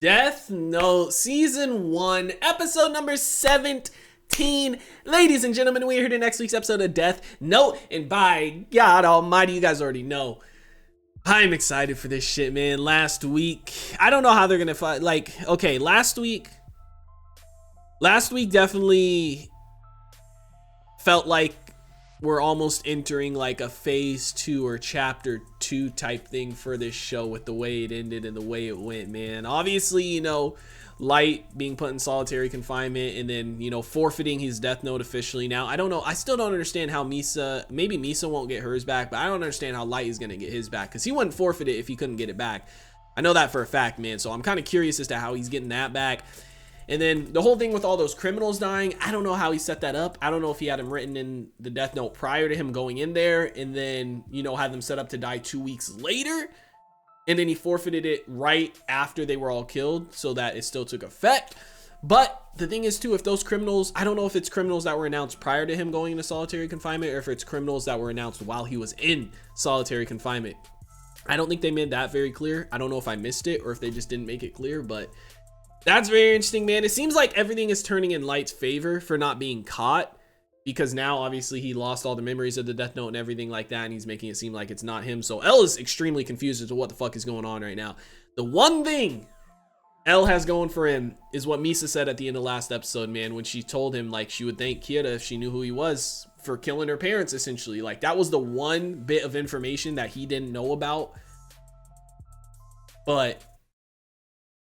Death Note Season 1, Episode number 17. Ladies and gentlemen, we are here to next week's episode of Death Note, and by God almighty, you guys already know, I'm excited for this shit, man. Last week, I don't know how they're gonna fight. Like, okay, last week definitely felt like we're almost entering like a phase 2 or chapter 2 type thing for this show with the way it ended and the way it went, man. Obviously, you know, Light being put in solitary confinement and then, you know, forfeiting his death note officially. Now, I don't know. I still don't understand how maybe Misa won't get hers back, but I don't understand how Light is going to get his back because he wouldn't forfeit it if he couldn't get it back. I know that for a fact, man. So I'm kind of curious as to how he's getting that back. And then the whole thing with all those criminals dying, I don't know how he set that up. I don't know if he had them written in the death note prior to him going in there and then, you know, had them set up to die 2 weeks later. And then he forfeited it right after they were all killed so that it still took effect. But the thing is too, if those criminals, I don't know if it's criminals that were announced prior to him going into solitary confinement or if it's criminals that were announced while he was in solitary confinement. I don't think they made that very clear. I don't know if I missed it or if they just didn't make it clear, but that's very interesting, man. It seems like everything is turning in Light's favor for not being caught because now obviously he lost all the memories of the death note and everything like that, and he's making it seem like it's not him. So L is extremely confused as to what the fuck is going on right now. The one thing L has going for him is what Misa said at the end of last episode, man, when she told him like she would thank Kira if she knew who he was for killing her parents, essentially. Like that was the one bit of information that he didn't know about, but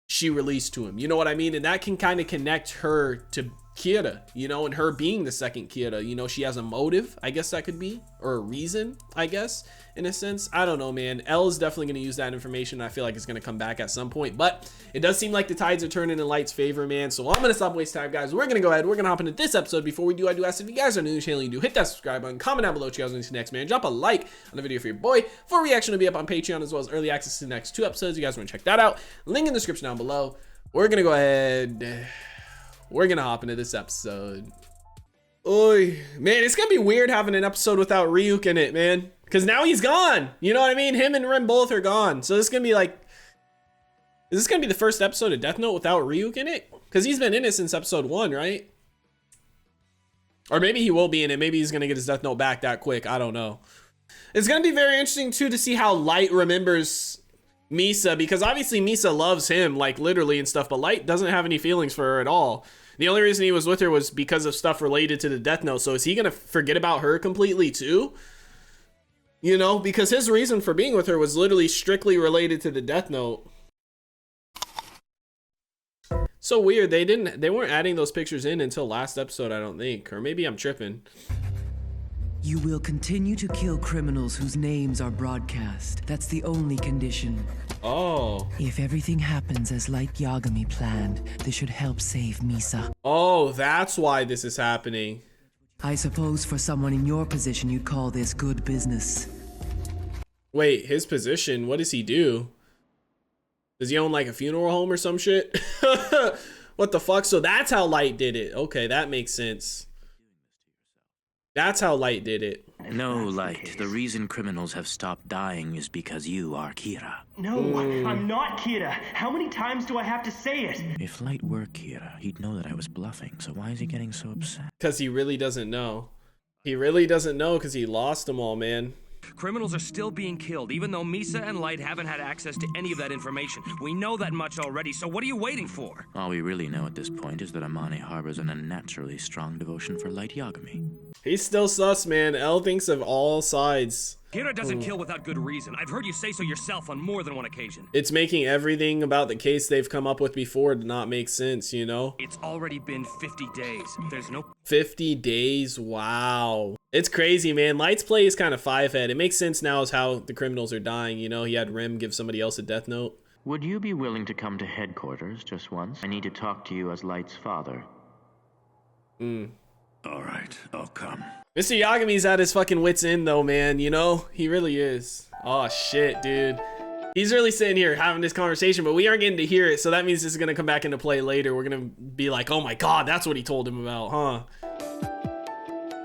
she released to him, you know what I mean? And that can kind of connect her to Kira, you know, and her being the second Kira, you know, she has a motive, I guess that could be, or a reason, I guess, in a sense. I don't know, man. L is definitely going to use that information. I feel like it's going to come back at some point, but it does seem like the tides are turning in Light's favor, man. So I'm going to stop wasting time, guys. We're going to go ahead. We're going to hop into this episode. Before we do, I do ask if you guys are new to the channel, you do hit that subscribe button, comment down below what you guys want to see next, man. Drop a like on the video for your boy. Full reaction will be up on Patreon as well as early access to the next 2 episodes. You guys want to check that out. Link in the description down below. We're going to go ahead. We're gonna hop into this episode. Oy, man, it's gonna be weird having an episode without Ryuk in it, man. Because now he's gone. You know what I mean? Him and Rin both are gone. So this is gonna be like, is this gonna be the first episode of Death Note without Ryuk in it? Because he's been in it since episode 1, right? Or maybe he will be in it. Maybe he's gonna get his Death Note back that quick. I don't know. It's gonna be very interesting too to see how Light remembers Misa, because obviously Misa loves him like literally and stuff, but Light doesn't have any feelings for her at all. The only reason he was with her was because of stuff related to the death note. So is he gonna forget about her completely too, you know, because his reason for being with her was literally strictly related to the death note. So weird, they weren't adding those pictures in until last episode, I don't think, or maybe I'm tripping. You will continue to kill criminals whose names are broadcast. That's the only condition. Oh. If everything happens as Light Yagami planned, this should help save Misa. Oh, that's why this is happening. I suppose for someone in your position, you'd call this good business. Wait, his position? What does he do? Does he own like a funeral home or some shit? What the fuck? So that's how Light did it. Okay, that makes sense. That's how Light did it. No, Light. The reason criminals have stopped dying is because you are Kira. No, I'm not Kira. How many times do I have to say it? If Light were Kira, he'd know that I was bluffing, so why is he getting so upset? Because he really doesn't know. He really doesn't know because he lost them all, man. Criminals are still being killed, even though Misa and Light haven't had access to any of that information. We know that much already, so what are you waiting for? All we really know at this point is that Amane harbors an unnaturally strong devotion for Light Yagami. He's still sus, man. L thinks of all sides. Kira doesn't kill without good reason. I've heard you say so yourself on more than one occasion. It's making everything about the case they've come up with before to not make sense, you know? It's already been 50 days. There's no... 50 days? Wow. It's crazy, man. Light's play is kind of 5-head. It makes sense now as how the criminals are dying, you know? He had Rim give somebody else a death note. Would you be willing to come to headquarters just once? I need to talk to you as Light's father. All right, I'll come. Mr. Yagami's at his fucking wit's end though, man, you know? He really is. Oh shit, dude. He's really sitting here having this conversation, but we aren't getting to hear it, so that means this is gonna come back into play later. We're gonna be like, oh my god, that's what he told him about, huh?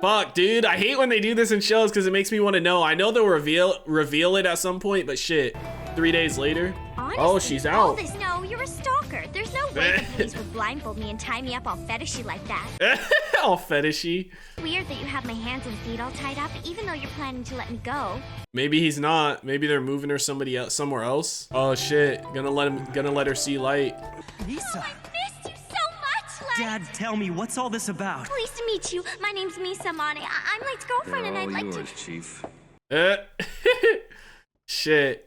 Fuck, dude, I hate when they do this in shows because it makes me want to know. I know they'll reveal it at some point, but shit. 3 days later? Honestly, oh, she's all out. this, no, you're a stalker. There's no way the police would blindfold me and tie me up all fetishy like that. All fetishy. Weird that you have my hands and feet all tied up, even though you're planning to let me go. Maybe he's not. Maybe they're moving her somewhere else. Oh shit! Gonna let her see Light. Misa! Oh, I missed you so much, Light! Dad, tell me, what's all this about? Pleased to meet you. My name's Misa Mane. I'm Light's girlfriend, and I'd like to... Chief. Shit.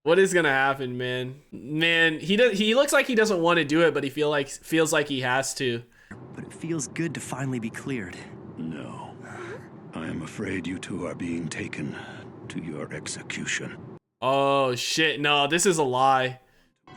What is gonna happen, man? Man, he looks like he doesn't want to do it, but he feels like he has to. But it feels good to finally be cleared. No. I am afraid you two are being taken to your execution. Oh shit, no, this is a lie.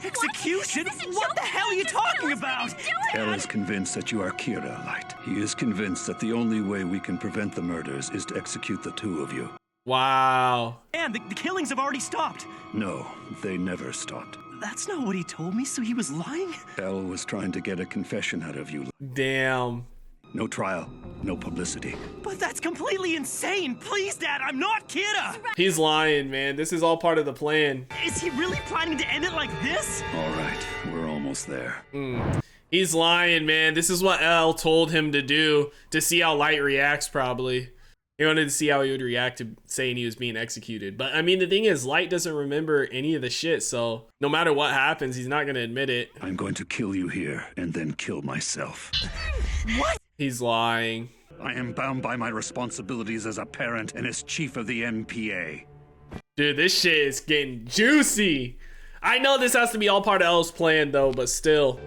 Execution? What the hell are you talking about? Kel is convinced that you are Kira, Light. He is convinced that the only way we can prevent the murders is to execute the two of you. Wow. And the killings have already stopped. No, they never stopped. That's not what he told me, so he was lying? Kel was trying to get a confession out of you. Damn. No trial, no publicity. But that's completely insane! Please, Dad, I'm not Kira! He's lying, man. This is all part of the plan. Is he really planning to end it like this? All right, we're almost there. He's lying, man. This is what Elle told him to do, to see how Light reacts, probably. He wanted to see how he would react to saying he was being executed. But, I mean, the thing is, Light doesn't remember any of the shit, so no matter what happens, he's not going to admit it. I'm going to kill you here and then kill myself. What? He's lying. I am bound by my responsibilities as a parent and as chief of the MPA. Dude, this shit is getting juicy. I know this has to be all part of Elle's plan, though, but still.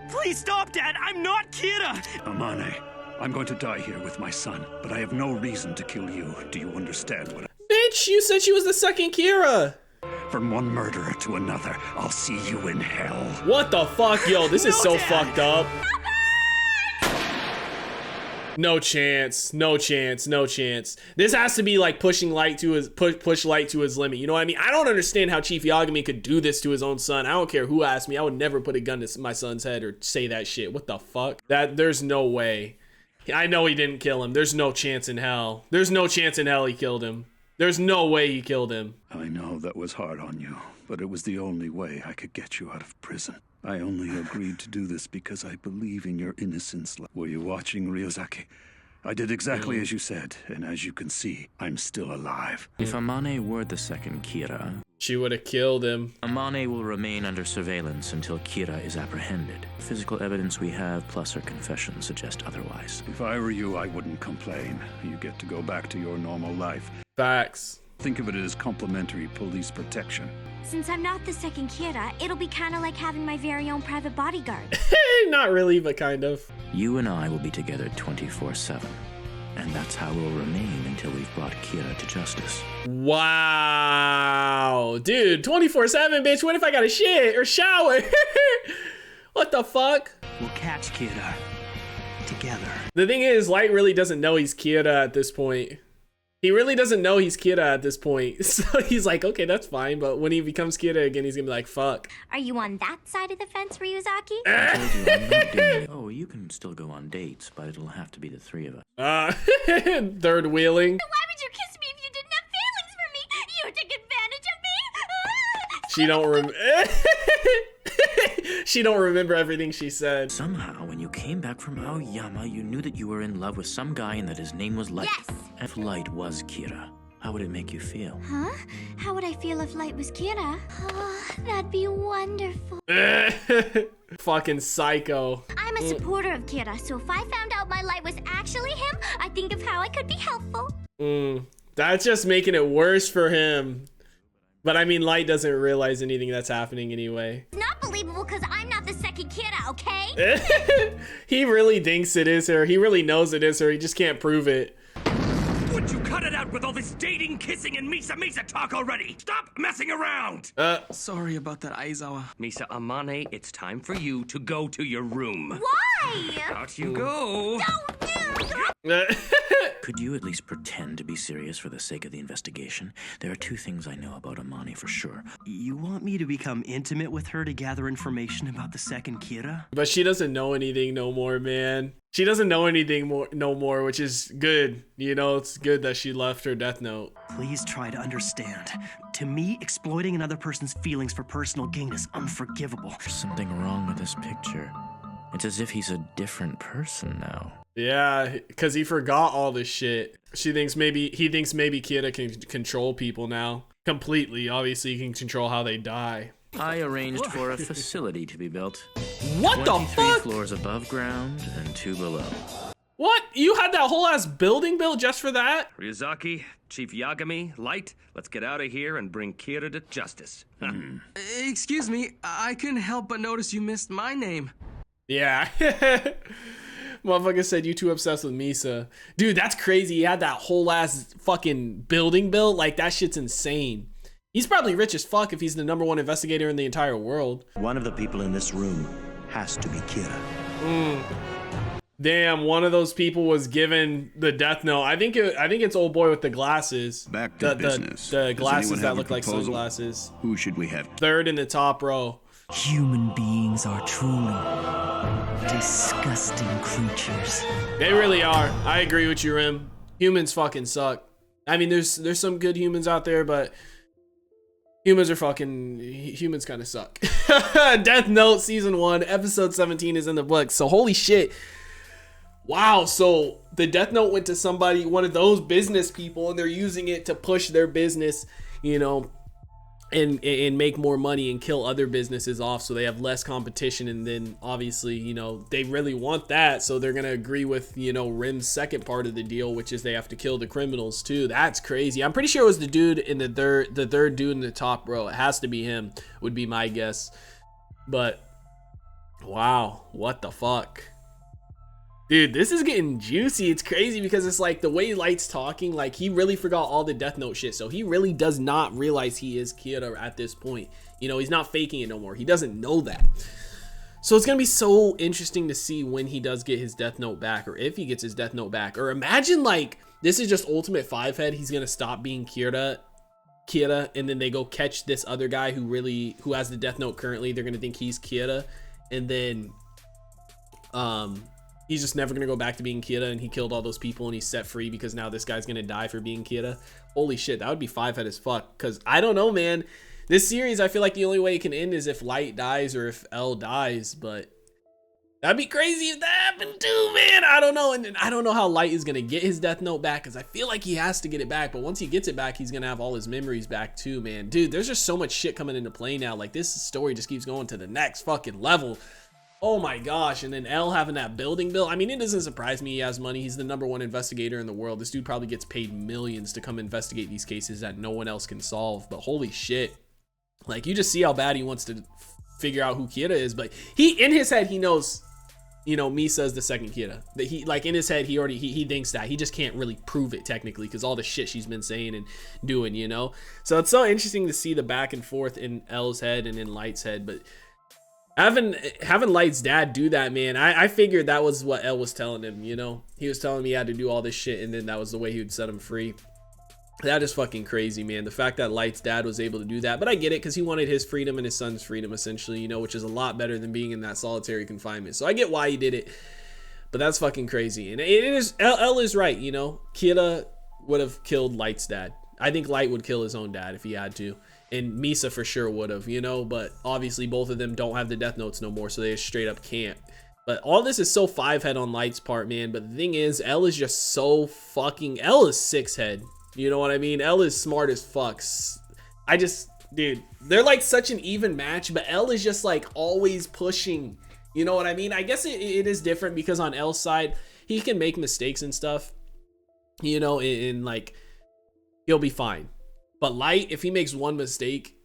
Please stop, Dad! I'm not Kira! Amane, I'm going to die here with my son, but I have no reason to kill you. Do you understand what Bitch, you said she was the second Kira. From one murderer to another, I'll see you in hell. What the fuck? Yo, this is so fucked up. No chance. No chance. No chance. This has to be like pushing Light to his push Light to his limit. You know what I mean? I don't understand how Chief Yagami could do this to his own son. I don't care who asked me. I would never put a gun to my son's head or say that shit. What the fuck? There's no way. I know he didn't kill him. There's no chance in hell. There's no chance in hell he killed him. There's no way he killed him. I know that was hard on you, but it was the only way I could get you out of prison. I only agreed to do this because I believe in your innocence. Were you watching, Ryozaki? I did exactly as you said, and as you can see, I'm still alive. If Amane were the second Kira, she would have killed him. Amane will remain under surveillance until Kira is apprehended. Physical evidence we have, plus her confession, suggest otherwise. If I were you, I wouldn't complain. You get to go back to your normal life. Facts. Think of it as complimentary police protection. Since I'm not the second Kira, it'll be kind of like having my very own private bodyguard. Not really, but kind of. You and I will be together 24/7. And that's how we'll remain until we've brought Kira to justice. Wow. Dude, 24/7, bitch. What if I got a shit or shower? What the fuck? We'll catch Kira. Together. The thing is, Light really doesn't know he's Kira at this point. He really doesn't know he's Kira at this point. So he's like, okay, that's fine. But when he becomes Kira again, he's gonna be like, fuck. Are you on that side of the fence, Ryuzaki? I told you I'm not doing it. Oh, you can still go on dates, but it'll have to be the three of us. Third wheeling. Why would you kiss me if you didn't have feelings for me? You took advantage of me. She don't She don't remember everything she said. Somehow, when you came back from Aoyama, you knew that you were in love with some guy and that his name was Light. Yes. If Light was Kira, how would it make you feel? Huh? How would I feel if Light was Kira? Oh, that'd be wonderful. Fucking psycho. I'm a supporter of Kira, so if I found out my Light was actually him, I'd think of how I could be helpful. That's just making it worse for him. But I mean, Light doesn't realize anything that's happening anyway. It's not believable because I'm not the second Kira, okay? He really thinks it is her. He really knows it is her. He just can't prove it. Would you cut it out with all this dating, kissing, and Misa talk already? Stop messing around! Sorry about that, Aizawa. Misa Amane, it's time for you to go to your room. Why? Out you go! Don't do Could you at least pretend to be serious for the sake of the investigation? There are two things I know about Amani for sure. You want me to become intimate with her to gather information about the second Kira? But she doesn't know anything no more, man. She doesn't know anything no more, which is good. You know, it's good that she left her death note. Please try to understand. To me, exploiting another person's feelings for personal gain is unforgivable. There's something wrong with this picture. It's as if he's a different person now. Yeah, because he forgot all this shit. He thinks maybe Kira can control people now. Completely. Obviously, he can control how they die. I arranged for a facility to be built. What the 23 fuck? floors above ground and 2 below. What? You had that whole ass building built just for that? Ryuzaki, Chief Yagami, Light, let's get out of here and bring Kira to justice. Excuse me, I couldn't help but notice you missed my name. Yeah. Motherfucker said you too obsessed with Misa. Dude, that's crazy. He had that whole ass fucking building built. Like, that shit's insane. He's probably rich as fuck if he's the #1 investigator in the entire world. One of the people in this room has to be Kira. Damn, one of those people was given the death note. I think it's old boy with the glasses. Back to business. The Does glasses anyone that have a look like proposal? sunglasses. Who should we have? Third in the top row. Human beings are truly disgusting creatures. They really are. I agree with you, Rim. Humans fucking suck. I mean, there's some good humans out there, but humans kind of suck. Death Note season 1, episode 17 is in the book. So holy shit. Wow. So the Death Note went to somebody, one of those business people, and they're using it to push their business, you know, and make more money and kill other businesses off so they have less competition. And then obviously, you know, they really want that, so they're gonna agree with, you know, Rim's second part of the deal, which is they have to kill the criminals too. That's crazy. I'm pretty sure it was the dude in the third dude in the top row. It has to be him, would be my guess. But wow, what the fuck, dude, this is getting juicy. It's crazy because it's like the way Light's talking, like he really forgot all the Death Note shit. So he really does not realize he is Kira at this point. You know, he's not faking it no more. He doesn't know that. So it's going to be so interesting to see when he does get his Death Note back, or if he gets his Death Note back. Or imagine like this is just ultimate 5-head. He's going to stop being Kira, and then they go catch this other guy who has the Death Note currently. They're going to think he's Kira, and then he's just never gonna go back to being Kira, and he killed all those people and he's set free because now this guy's gonna die for being Kira. Holy shit, that would be 5-head as fuck. Cause I don't know, man. This series, I feel like the only way it can end is if Light dies or if L dies, but that'd be crazy if that happened too, man. I don't know. And then I don't know how Light is gonna get his Death Note back, because I feel like he has to get it back. But once he gets it back, he's gonna have all his memories back too, man. Dude, there's just so much shit coming into play now. Like, this story just keeps going to the next fucking level. Oh my gosh. And then L having that building built. I mean, it doesn't surprise me he has money. He's the #1 investigator in the world. This dude probably gets paid millions to come investigate these cases that no one else can solve. But holy shit. Like, you just see how bad he wants to figure out who Kira is. But in his head, he knows, you know, Misa is the second Kira. That he, like, in his head, he thinks that. He just can't really prove it technically because all the shit she's been saying and doing, you know. So it's so interesting to see the back and forth in L's head and in Light's head. But having Light's dad do that, man, I figured that was what L was telling him, you know. He was telling me he had to do all this shit, and then that was the way he would set him free. That is fucking crazy, man. The fact that Light's dad was able to do that. But I get it, because he wanted his freedom and his son's freedom, essentially, you know, which is a lot better than being in that solitary confinement. So I get why he did it. But that's fucking crazy. And it is, L is right, you know. Kira would have killed Light's dad. I think Light would kill his own dad if he had to. And Misa for sure would have, you know, but obviously both of them don't have the Death Notes no more, so they just straight up can't. But all this is so 5-head on Light's part, man. But the thing is, L is just so fucking, L is 6-head. You know what I mean? L is smart as fucks. Dude, they're like such an even match, but L is just like always pushing. You know what I mean? I guess it is different because on L's side, he can make mistakes and stuff, you know, and like, he'll be fine. But Light, if he makes one mistake,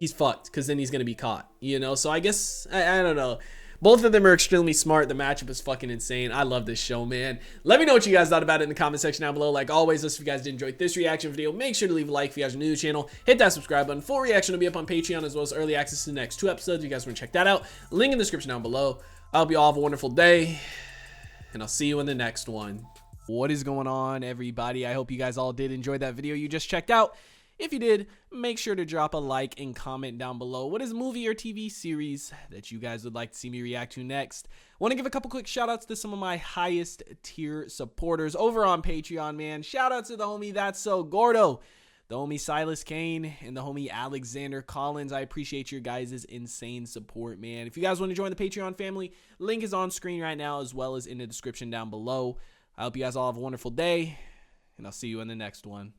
he's fucked, because then he's going to be caught, you know? So I guess, I don't know. Both of them are extremely smart. The matchup is fucking insane. I love this show, man. Let me know what you guys thought about it in the comment section down below. Like always, if you guys did enjoy this reaction video, make sure to leave a like if you guys are new to the channel. Hit that subscribe button. Full reaction will be up on Patreon, as well as early access to the next 2 episodes. If you guys want to check that out, link in the description down below. I hope you all have a wonderful day, and I'll see you in the next one. What is going on, everybody? I hope you guys all did enjoy that video you just checked out. If you did, make sure to drop a like and comment down below. What is a movie or TV series that you guys would like to see me react to next? Want to give a couple quick shout outs to some of my highest tier supporters over on Patreon, man. Shout out to the homie That's So Gordo, the homie Silas Kane, and the homie Alexander Collins. I appreciate your guys' insane support, man. If you guys want to join the Patreon family, link is on screen right now as well as in the description down below. I hope you guys all have a wonderful day, and I'll see you in the next one.